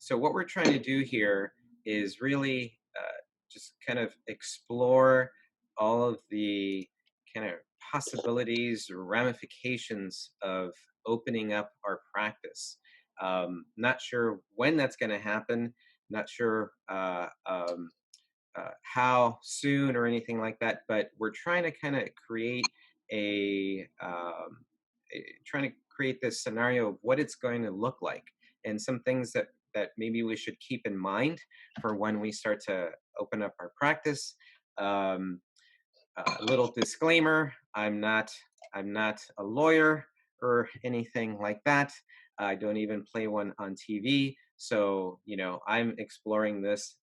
So what we're trying to do here is really just kind of explore all of the kind of possibilities or ramifications of opening up our practice. Not sure when that's going to happen. Not sure how soon or anything like that. But we're trying to kind of create trying to create this scenario of what it's going to look like, and some things that maybe we should keep in mind for when we start to open up our practice. Um, a little disclaimer: I'm not a lawyer or anything like that. I don't even play one on TV. So, I'm exploring this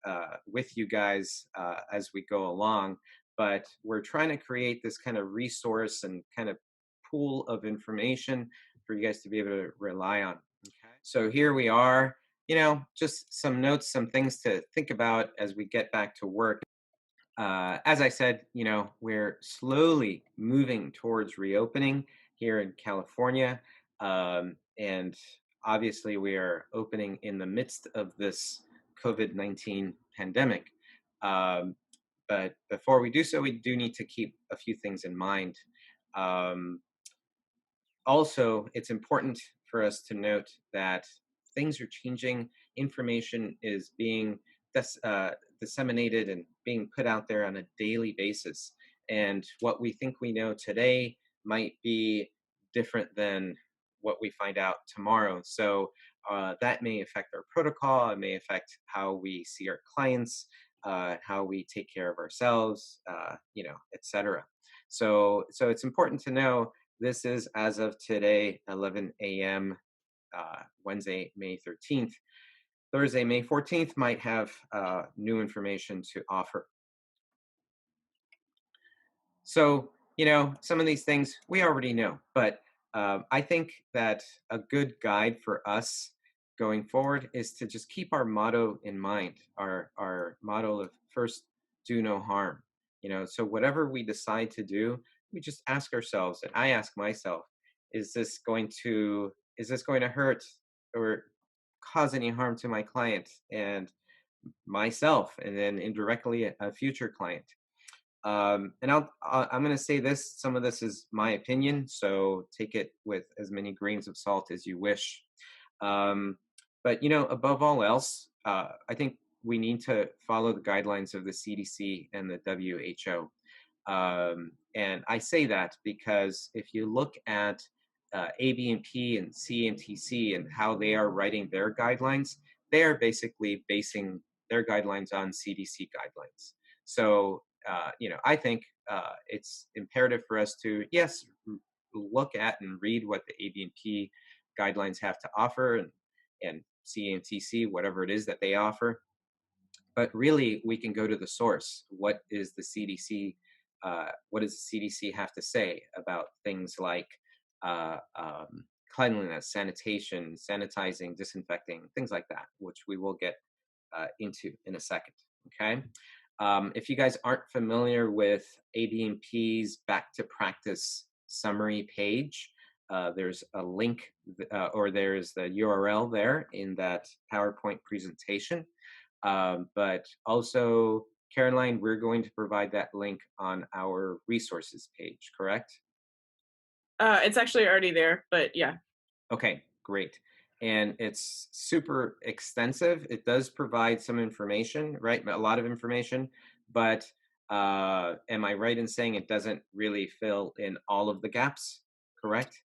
with you guys as we go along. But we're trying to create this kind of resource and kind of pool of information for you guys to be able to rely on. Okay. So here we are, just some notes, some things to think about as we get back to work. As I said, we're slowly moving towards reopening here in California. And obviously, we are opening in the midst of this COVID-19 pandemic. Um, but before we do so, we do need to keep a few things in mind. Um, Also, it's important for us to note that things are changing. Information is being disseminated and being put out there on a daily basis. And what we think we know today might be different than what we find out tomorrow. So that may affect our protocol. It may affect how we see our clients, how we take care of ourselves, etc. So it's important to know this is as of today, 11 a.m., Wednesday, May 13th. Thursday, May 14th might have new information to offer. So, some of these things we already know, but I think that a good guide for us going forward is to just keep our motto in mind, our motto of first, do no harm. So whatever we decide to do, we just ask ourselves, and I ask myself, is this going to hurt or cause any harm to my client and myself, and then indirectly a future client? And I'm going to say this. Some of this is my opinion, so take it with as many grains of salt as you wish. Um, but above all else, I think we need to follow the guidelines of the CDC and the WHO. And I say that because if you look at ABNP and CMTC and how they are writing their guidelines, they are basically basing their guidelines on CDC guidelines. So, I think it's imperative for us to, yes, look at and read what the ABNP guidelines have to offer, and CMTC, whatever it is that they offer. But really, we can go to the source. What does the CDC have to say about things like uh, um, cleanliness, sanitation, sanitizing, disinfecting, things like that, which we will get into in a second. Okay. If you guys aren't familiar with ABNP's Back to Practice summary page, there's a link or there's the URL there in that PowerPoint presentation. But also, Caroline, we're going to provide that link on our resources page, correct? It's actually already there, but yeah. Okay, great. And it's super extensive. It does provide some information, right? A lot of information, but am I right in saying it doesn't really fill in all of the gaps, correct?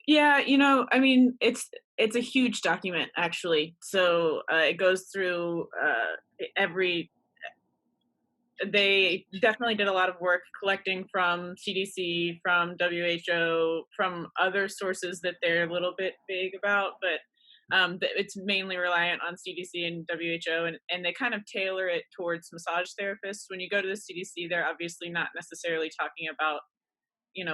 Yeah, I mean, it's a huge document actually. So it goes through every. They definitely did a lot of work collecting from CDC, from WHO, from other sources that they're a little bit vague about, but it's mainly reliant on CDC and WHO, and they kind of tailor it towards massage therapists. When you go to the CDC, they're obviously not necessarily talking about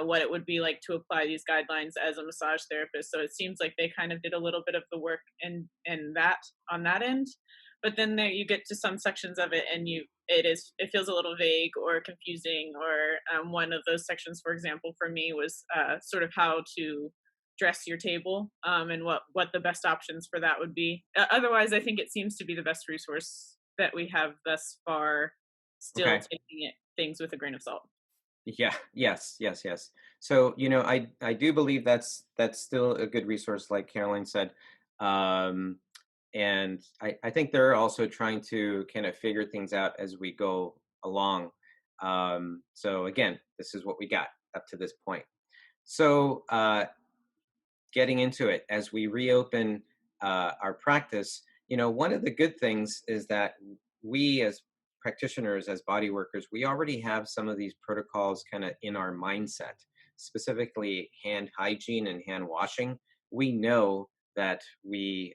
what it would be like to apply these guidelines as a massage therapist. So it seems like they kind of did a little bit of the work and that on that end. But then there you get to some sections of it, and it feels a little vague or confusing. Or one of those sections, for example, for me was sort of how to dress your table, and what the best options for that would be. Otherwise, I think it seems to be the best resource that we have thus far, still Okay. taking it things with a grain of salt. Yeah. Yes. Yes. Yes. So I do believe that's still a good resource, like Caroline said, and I think they're also trying to kind of figure things out as we go along. So again, this is what we got up to this point. So getting into it as we reopen our practice, one of the good things is that we as practitioners, as body workers, we already have some of these protocols kind of in our mindset, specifically hand hygiene and hand washing. We know that we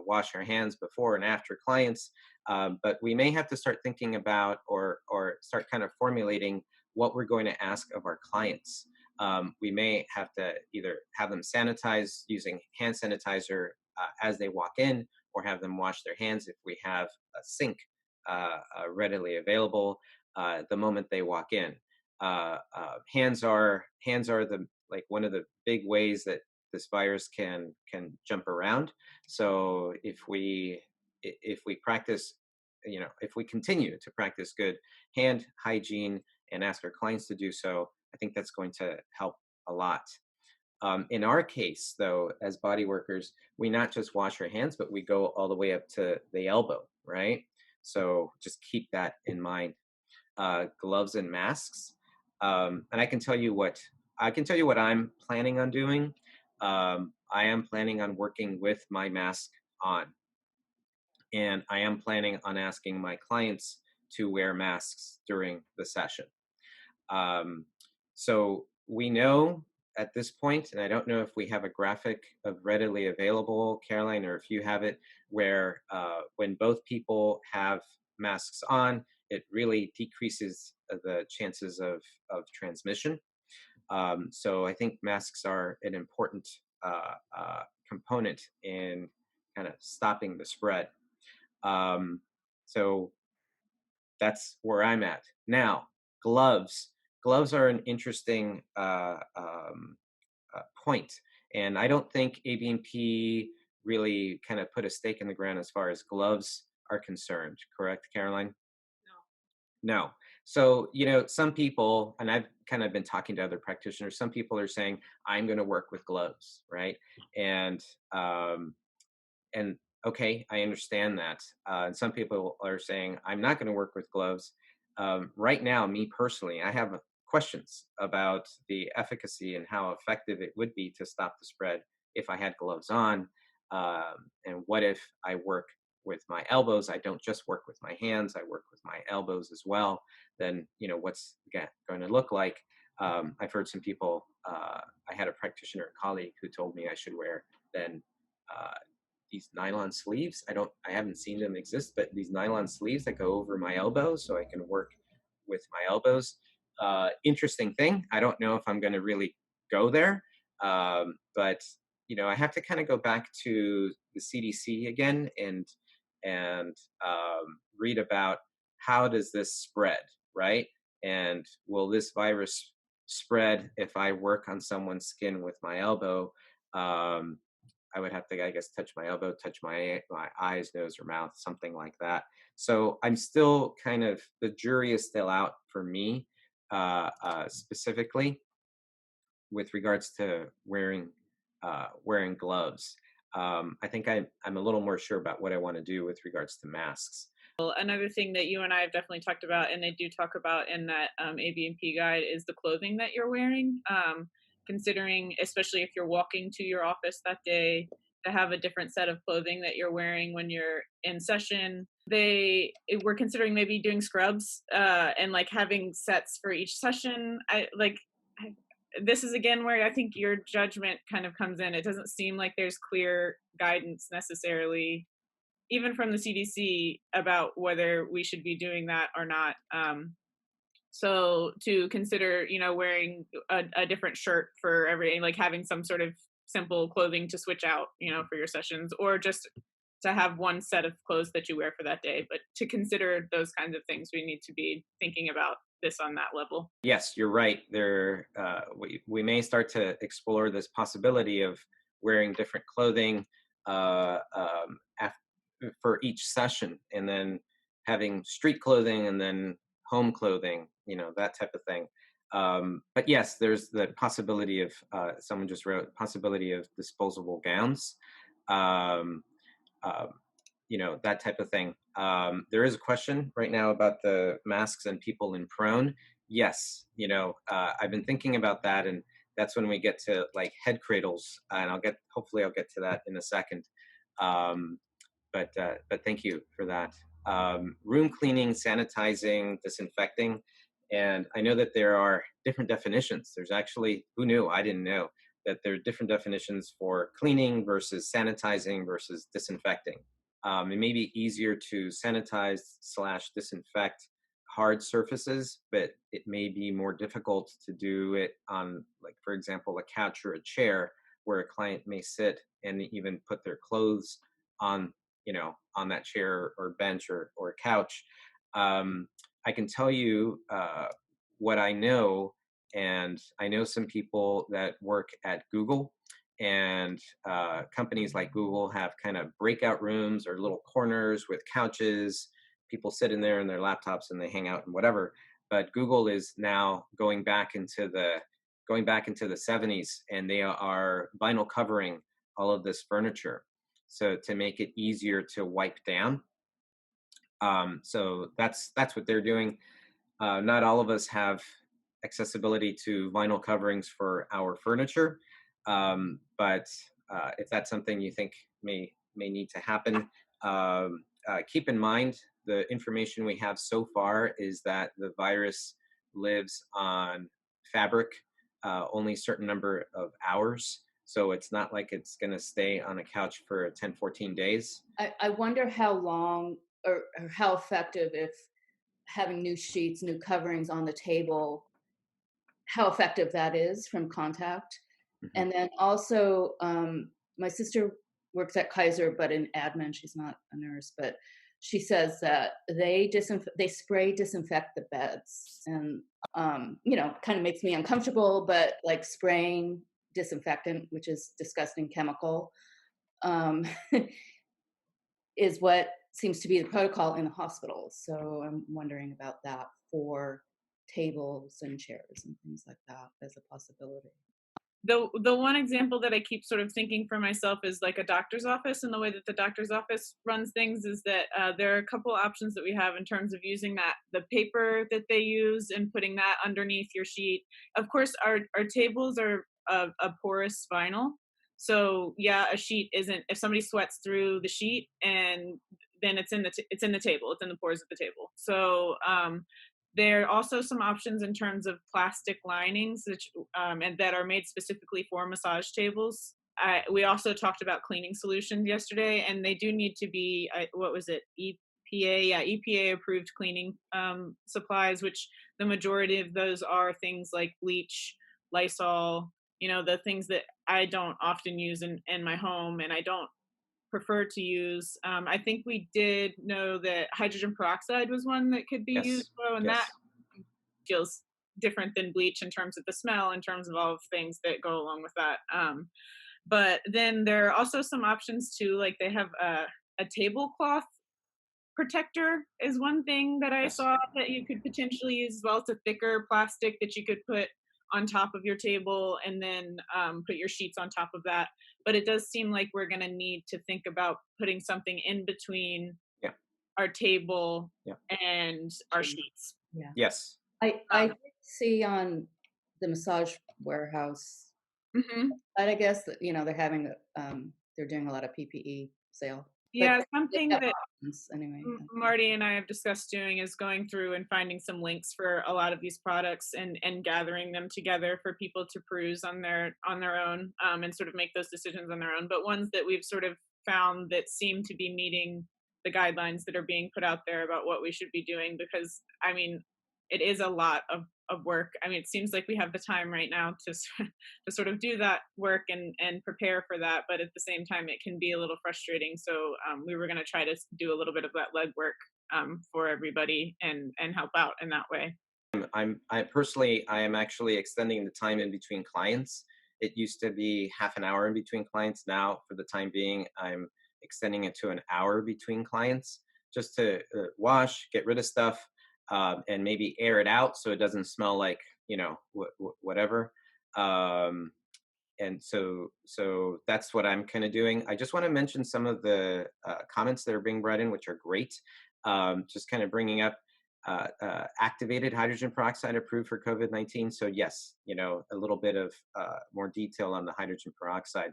wash our hands before and after clients, but we may have to start thinking about or start kind of formulating what we're going to ask of our clients. We may have to either have them sanitize using hand sanitizer as they walk in, or have them wash their hands if we have a sink readily available the moment they walk in. Hands are the like one of the big ways that this virus can jump around. So if we practice, if we continue to practice good hand hygiene and ask our clients to do so, I think that's going to help a lot. In our case, though, as body workers, we not just wash our hands, but we go all the way up to the elbow, right? So just keep that in mind. Gloves and masks, and I can tell you what I'm planning on doing. I am planning on working with my mask on, and I am planning on asking my clients to wear masks during the session. Um, so we know at this point, and I don't know if we have a graphic of readily available, Caroline, or if you have it, where when both people have masks on, it really decreases the chances of transmission. So I think masks are an important component in kind of stopping the spread. Um, so that's where I'm at. Now, gloves. Gloves are an interesting point, and I don't think ABNP really kind of put a stake in the ground as far as gloves are concerned. Correct, Caroline? No. No. So, some people, and I've kind of been talking to other practitioners, some people are saying, I'm going to work with gloves, right? And um, and okay, I understand that. And some people are saying, I'm not going to work with gloves. Right now, me personally, I have questions about the efficacy and how effective it would be to stop the spread if I had gloves on. And what if I work with my elbows? I don't just work with my hands, I work with my elbows as well. Then, what's going to look like? I've heard some people, I had a practitioner colleague who told me I should wear then uh, these nylon sleeves. I haven't seen them exist, but these nylon sleeves that go over my elbows so I can work with my elbows. Interesting thing. I don't know if I'm going to really go there, but I have to kind of go back to the CDC again and read about how does this spread, right? And will this virus spread if I work on someone's skin with my elbow? Um, I would have to, I guess, touch my elbow, touch my eyes, nose, or mouth, something like that. So I'm still kind of the jury is still out for me, specifically with regards to wearing gloves. I think I'm a little more sure about what I want to do with regards to masks. Well, another thing that you and I have definitely talked about, and they do talk about in that ABNP guide, is the clothing that you're wearing. Considering, especially if you're walking to your office that day, to have a different set of clothing that you're wearing when you're in session. We're considering maybe doing scrubs and like having sets for each session. I, this is again where I think your judgment kind of comes in. It doesn't seem like there's clear guidance necessarily even from the CDC about whether we should be doing that or not. So to consider, wearing a different shirt for every, like having some sort of simple clothing to switch out, for your sessions, or just to have one set of clothes that you wear for that day. But to consider those kinds of things, we need to be thinking about this on that level. Yes, you're right. We may start to explore this possibility of wearing different clothing for each session, and then having street clothing and then home clothing, that type of thing. But yes, there's the possibility of someone just wrote possibility of disposable gowns. Um, um, that type of thing. There is a question right now about the masks and people in prone. Yes, I've been thinking about that, and that's when we get to like head cradles, and hopefully I'll get to that in a second. Um, but thank you for that. Room cleaning, sanitizing, disinfecting, and I know that there are different definitions. There's actually, who knew? I didn't know that there are different definitions for cleaning versus sanitizing versus disinfecting. It may be easier to sanitize slash disinfect hard surfaces, but it may be more difficult to do it on, like, for example, a couch or a chair where a client may sit and even put their clothes on, on that chair or bench or couch. Um, I can tell you what I know, and I know some people that work at Google, and companies like Google have kind of breakout rooms or little corners with couches. People sit in there in their laptops and they hang out and whatever. But Google is now going back into the 70s, and they are vinyl covering all of this furniture, so to make it easier to wipe down. So that's what they're doing. Not all of us have accessibility to vinyl coverings for our furniture, but if that's something you think may need to happen, keep in mind the information we have so far is that the virus lives on fabric only a certain number of hours. So it's not like it's going to stay on a couch for 10, 14 days. I wonder how long or how effective if having new sheets, new coverings on the table, how effective that is from contact. Mhm. And then also, my sister works at Kaiser, but in admin, she's not a nurse, but she says that they spray disinfect the beds, and kind of makes me uncomfortable. But like spraying disinfectant, which is disgusting chemical, um, is what seems to be the protocol in the hospitals. So I'm wondering about that for tables and chairs and things like that as a possibility. The one example that I keep sort of thinking for myself is like a doctor's office, and the way that the doctor's office runs things is that there are a couple options that we have in terms of using the paper that they use and putting that underneath your sheet. Of course, our tables are a porous vinyl, so yeah, a sheet isn't, if somebody sweats through the sheet, and then it's in the table, it's in the pores of the table. So there are also some options in terms of plastic linings and that are made specifically for massage tables. We also talked about cleaning solutions yesterday, and they do need to be, what was it, EPA? Yeah, EPA approved cleaning supplies, which the majority of those are things like bleach, Lysol, the things that I don't often use in my home, and I don't prefer to use. I think we did know that hydrogen peroxide was one that could be used Yes, well, and that yes, feels different than bleach in terms of the smell, in terms of all of things that go along with that. But then there are also some options too, like they have a tablecloth protector is one thing that I yes. saw that you could potentially use as well. It's a thicker plastic that you could put on top of your table, and then put your sheets on top of that. But it does seem like we're going to need to think about putting something in between Yeah, our table yeah, and our sheets. Yeah. yes. I Um, did see on the massage warehouse, mhm. but I guess that, they're having they're doing a lot of PPE sale, but Yeah, they something have that options anyway. Marty and I have discussed doing is going through and finding some links for a lot of these products, and gathering them together for people to peruse on their own, and sort of make those decisions on their own. But ones that we've sort of found that seem to be meeting the guidelines that are being put out there about what we should be doing, because I mean, it is a lot of work. I mean, it seems like we have the time right now to to sort of do that work and prepare for that, but at the same time, it can be a little frustrating. So we were going to try to do a little bit of that legwork for everybody and help out in that way. I personally, I am actually extending the time in between clients. It used to be half an hour in between clients. Now, for the time being, I'm extending it to an hour between clients, just to wash, get rid of stuff, and maybe air it out so it doesn't smell like, whatever. Um, and so that's what I'm kind of doing. I just want to mention some of the comments that are being brought in, which are great. Just kind of bringing up activated hydrogen peroxide approved for COVID-19. So yes, a little bit of more detail on the hydrogen peroxide.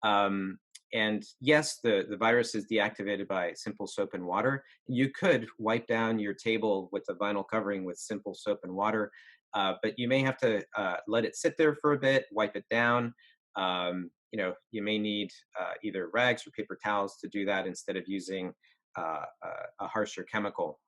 Um, and yes, the virus is deactivated by simple soap and water. You could wipe down your table with a vinyl covering with simple soap and water, but you may have to let it sit there for a bit, wipe it down. You may need either rags or paper towels to do that instead of using a harsher chemical.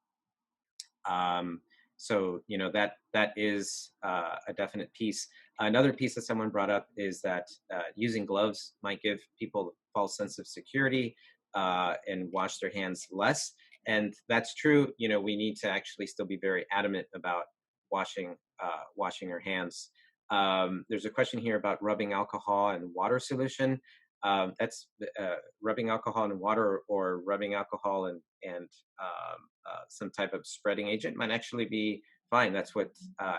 So that is a definite piece. Another piece that someone brought up is that using gloves might give people a false sense of security and wash their hands less, and that's true. We need to actually still be very adamant about washing our hands. There's a question here about rubbing alcohol and water solution. That's rubbing alcohol in water or rubbing alcohol and some type of spreading agent might actually be fine. That's what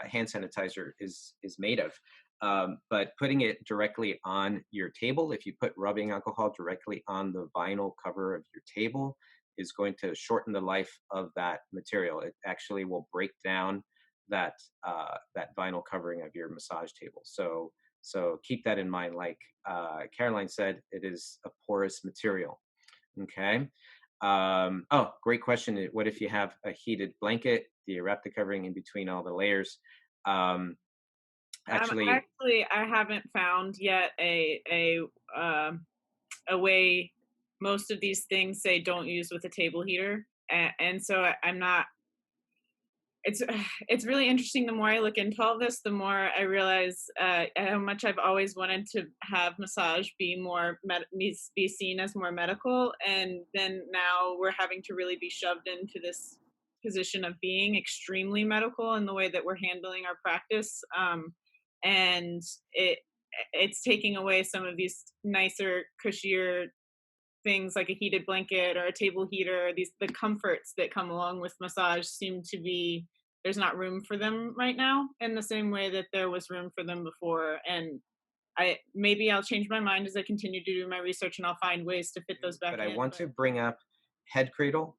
hand sanitizer is made of. But putting it directly on your table, if you put rubbing alcohol directly on the vinyl cover of your table, is going to shorten the life of that material. It actually will break down that vinyl covering of your massage table. So keep that in mind. Like Caroline said, it is a porous material. Okay. Oh, great question. What if you have a heated blanket? Do you wrap the covering in between all the layers? Actually, I haven't found yet a way. Most of these things say don't use with a table heater, and so I'm not. It's it's really interesting. The more I look into all this, the more I realize how much I've always wanted to have massage be be seen as more medical, and then now we're having to really be shoved into this position of being extremely medical in the way that we're handling our practice, and it's taking away some of these nicer, cushier things like a heated blanket or a table heater. The comforts that come along with massage seem to be, there's not room for them right now in the same way that there was room for them before. And maybe I'll change my mind as I continue to do my research, and I'll find ways to fit those back but in. I want to bring up head cradle.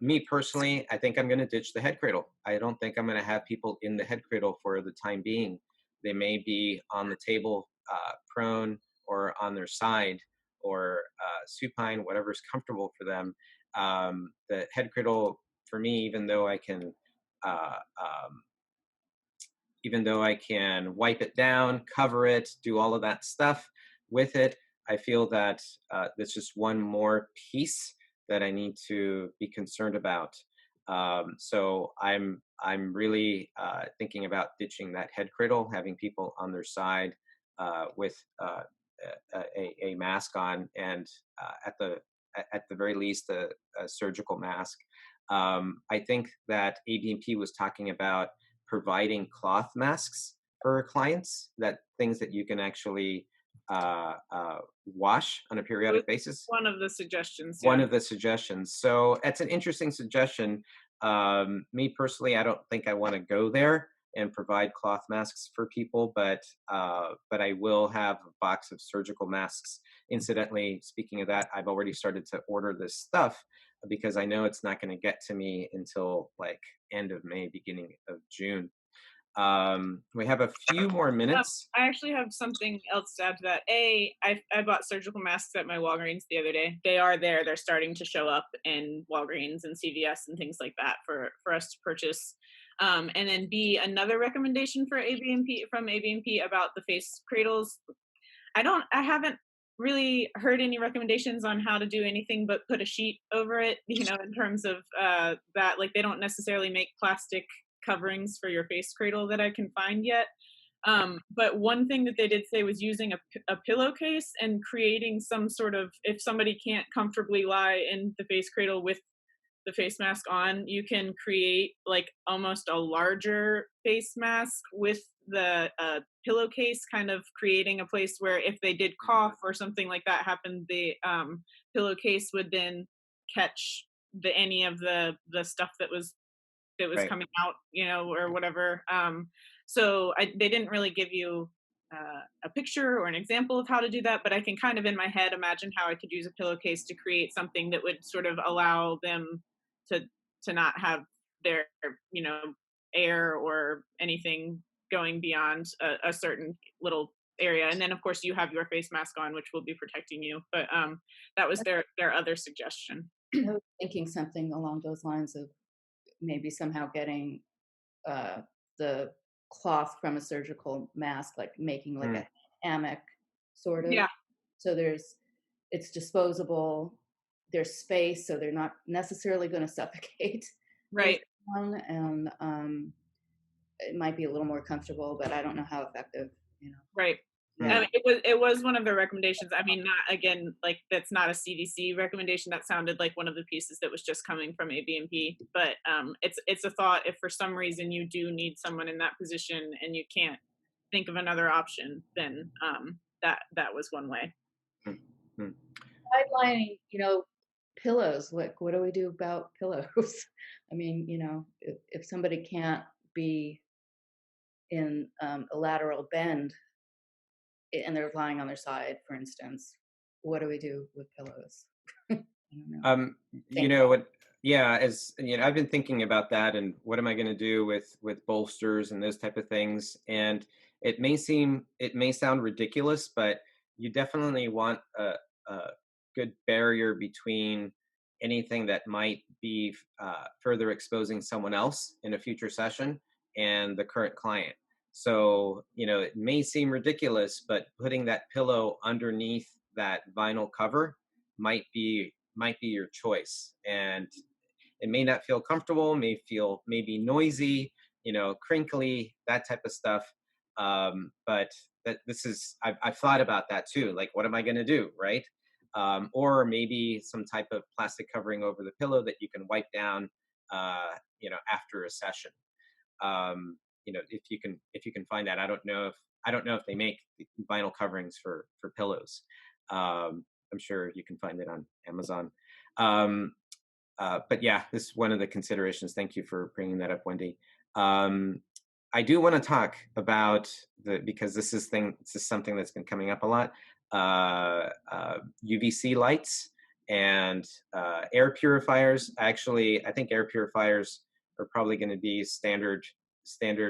Me personally, I think I'm going to ditch the head cradle. I don't think I'm going to have people in the head cradle for the time being. They may be on the table, prone, or on their side, or supine, whatever's comfortable for them. The head cradle, for me, uh, um, even though I can wipe it down, cover it, do all of that stuff with it, I feel that there's just one more piece that I need to be concerned about. So I'm really thinking about ditching that head cradle, having people on their side with a mask on, and at the very least a surgical mask. I think that ABMP was talking about providing cloth masks for clients, that things that you can actually wash on a periodic basis. One of the suggestions. One of the suggestions. So that's an interesting suggestion. Me personally, I don't think I want to go there and provide cloth masks for people, but I will have a box of surgical masks. Incidentally, speaking of that, I've already started to order this stuff because I know it's not going to get to me until like end of May, beginning of June. We have a few more minutes. I actually have something else to add to that. I bought surgical masks at my Walgreens the other day. They are there. They're starting to show up in Walgreens and CVS and things like that for us to purchase. And then B, another recommendation for ABMP from ABMP about the face cradles. I haven't really heard any recommendations on how to do anything but put a sheet over it, in terms of that. Like, they don't necessarily make plastic coverings for your face cradle that I can find yet. But one thing that they did say was using a pillowcase and creating some sort of, if somebody can't comfortably lie in the face cradle with the face mask on, you can create like almost a larger face mask with the pillowcase, kind of creating a place where if they did cough or something like that happened, the pillowcase would then catch any of the stuff that was Right. coming out, you know, or whatever. So they didn't really give you a picture or an example of how to do that, but I can kind of in my head imagine how I could use a pillowcase to create something that would sort of allow them to not have their, you know, air or anything going beyond a certain little area. And then of course you have your face mask on, which will be protecting you. But that was their other suggestion. I was thinking something along those lines of maybe somehow getting the cloth from a surgical mask, like making like Mm, a hammock, sort of. Yeah, So it's disposable. There's space, so they're not necessarily going to suffocate face right. on, and it might be a little more comfortable, but I don't know how effective. You know. Right. mm. Yeah. It was one of the recommendations. I mean, not again, like that's not a CDC recommendation. That sounded like one of the pieces that was just coming from ABMP. But it's a thought. If for some reason you do need someone in that position and you can't think of another option, then that was one way. Mm, mm. Sidelining, pillows. Like, what do we do about pillows? I mean, if somebody can't be in a lateral bend and they're lying on their side, for instance, what do we do with pillows? I don't know. Um, you Same know what? Yeah, as you know, I've been thinking about that, and what am I going to do with bolsters and those type of things? And it may sound ridiculous, but you definitely want a good barrier between anything that might be further exposing someone else in a future session and the current client. So, you know, it may seem ridiculous, but putting that pillow underneath that vinyl cover might be your choice. And it may not feel comfortable, may feel maybe noisy, you know, crinkly, that type of stuff. But that this is I've thought about that too. Like, what am I going to do, right? Or maybe some type of plastic covering over the pillow that you can wipe down, you know, after a session. You know, if you can find that. I don't know if they make vinyl coverings for pillows. I'm sure you can find it on Amazon. Um, but yeah, this is one of the considerations. Thank you for bringing that up, Wendy. Um, I do want to talk about because this is something that's been coming up a lot. UVC lights and air purifiers. Actually, I think air purifiers are probably going to be standard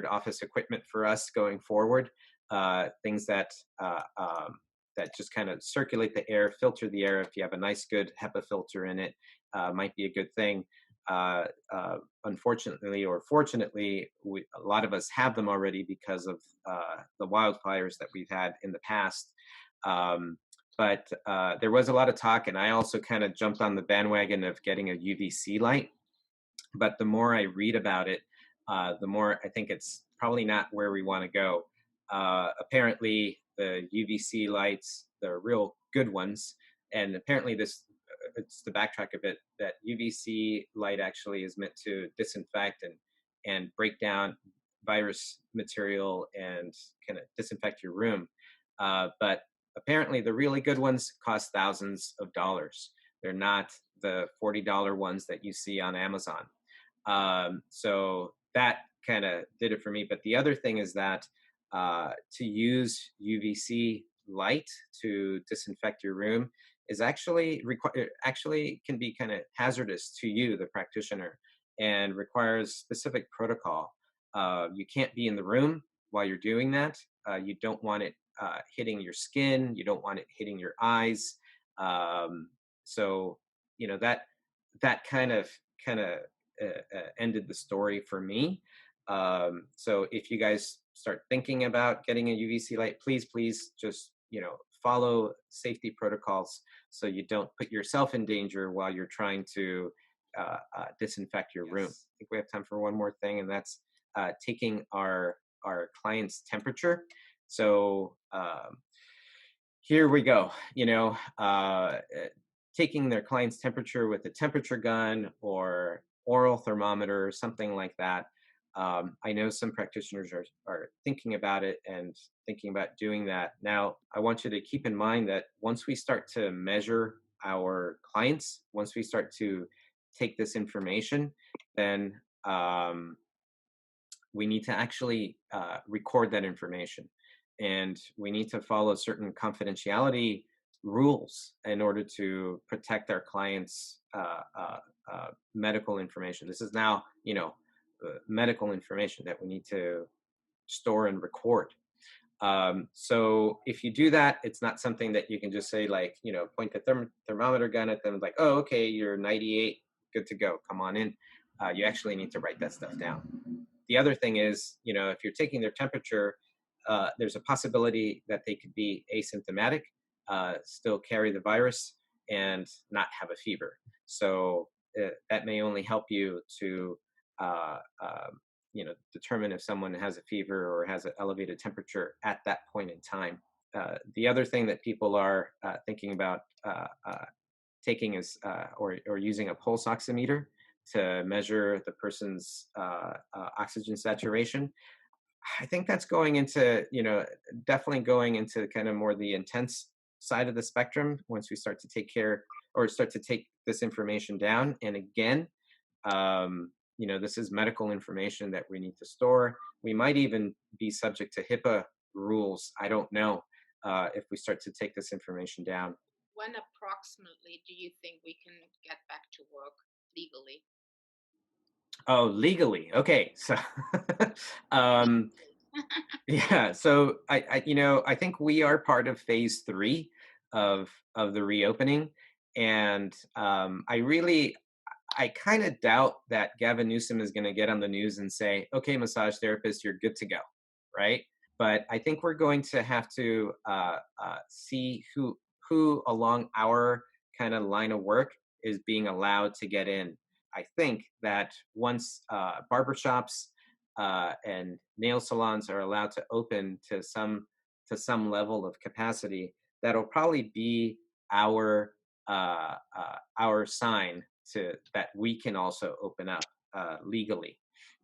office equipment for us going forward. Things that just kind of circulate the air, filter the air. If you have a nice, good HEPA filter in it, might be a good thing. Uh, Unfortunately or fortunately, a lot of us have them already because of the wildfires that we've had in the past. Um, but there was a lot of talk, and I also kind of jumped on the bandwagon of getting a UVC light. But the more I read about it, the more I think it's probably not where we want to go. Apparently, the UVC lights, the real good ones, and apparently it's the backtrack a bit, that UVC light actually is meant to disinfect and break down virus material and kind of disinfect your room. But apparently, the really good ones cost thousands of dollars. They're not the $40 ones that you see on Amazon. So that kind of did it for me. But the other thing is that to use UVC light to disinfect your room is actually can be kind of hazardous to you, the practitioner, and requires specific protocol. You can't be in the room while you're doing that. You don't want it hitting your skin. You don't want it hitting your eyes. So you know that kind of ended the story for me. So if you guys start thinking about getting a UVC light, please just, you know, follow safety protocols so you don't put yourself in danger while you're trying to disinfect your room. I think we have time for one more thing, and that's taking our client's temperature. So here we go. You know, taking their client's temperature with a temperature gun or oral thermometer or something like that. I know some practitioners are thinking about it and thinking about doing that. Now, I want you to keep in mind that once we start to measure our clients, once we start to take this information, then we need to actually record that information. And we need to follow certain confidentiality rules in order to protect our clients' medical information. This is now, medical information that we need to store and record. So if you do that, it's not something that you can just say, like, point the thermometer gun at them, like, oh, okay, you're 98, good to go, come on in. You actually need to write that stuff down. The other thing is, if you're taking their temperature, there's a possibility that they could be asymptomatic, still carry the virus, and not have a fever. So that may only help you to, determine if someone has a fever or has an elevated temperature at that point in time. The other thing that people are thinking about taking is, or using a pulse oximeter to measure the person's oxygen saturation. I think that's going into, definitely going into kind of more the intense side of the spectrum once we start to take care or start to take this information down. And again, this is medical information that we need to store. We might even be subject to HIPAA rules. I don't know if we start to take this information down. When approximately do you think we can get back to work legally? Oh, legally. Okay. So, yeah. So I think we are part of phase 3 of the reopening. And I kind of doubt that Gavin Newsom is going to get on the news and say, okay, massage therapist, you're good to go. Right. But I think we're going to have to see who along our kind of line of work is being allowed to get in. I think that once barbershops and nail salons are allowed to open to some level of capacity, that'll probably be our sign to that we can also open up legally.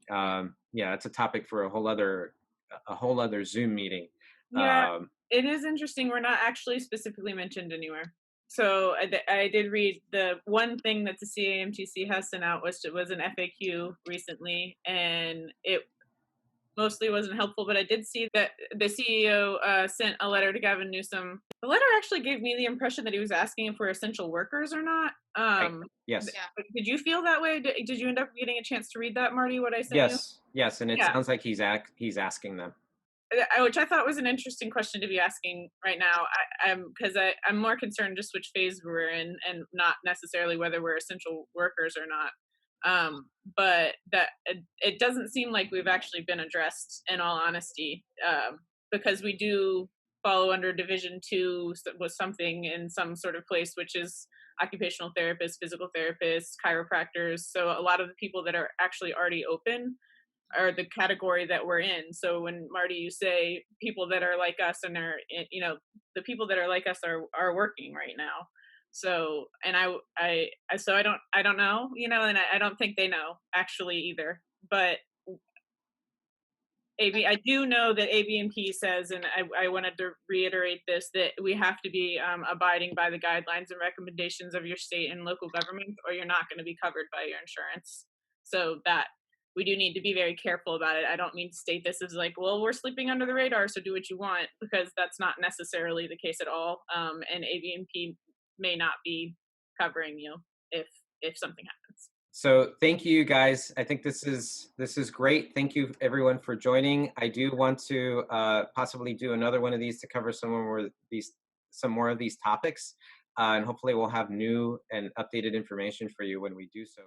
Yeah, that's a topic for a whole other Zoom meeting. Yeah, it is interesting. We're not actually specifically mentioned anywhere. So I did read the one thing that the CAMTC has sent out was an FAQ recently, and it mostly wasn't helpful. But I did see that the CEO sent a letter to Gavin Newsom. The letter actually gave me the impression that he was asking if we're essential workers or not. Right. Yes. Yeah. Did you feel that way? Did you end up getting a chance to read that, Marty? What I sent you? Yes, and it Yeah. sounds like he's asking them. Which I thought was an interesting question to be asking right now. I'm more concerned just which phase we're in, and not necessarily whether we're essential workers or not. But that it doesn't seem like we've actually been addressed, in all honesty, because we do follow under Division 2 with something in some sort of place, which is occupational therapists, physical therapists, chiropractors. So a lot of the people that are actually already open are the category that we're in. So when Marty, you say people that are like us and are, the people that are like us are working right now. So, and so I don't know, and I don't think they know actually either. But I do know that ABNP says, and I wanted to reiterate this, that we have to be abiding by the guidelines and recommendations of your state and local governments, or you're not going to be covered by your insurance. So that we do need to be very careful about it. I don't mean to state this as like, well, we're sleeping under the radar, so do what you want, because that's not necessarily the case at all. And ABNP may not be covering you if something happens. So thank you guys. I think this is great. Thank you everyone for joining. I do want to possibly do another one of these to cover some more of these topics, and hopefully we'll have new and updated information for you when we do so.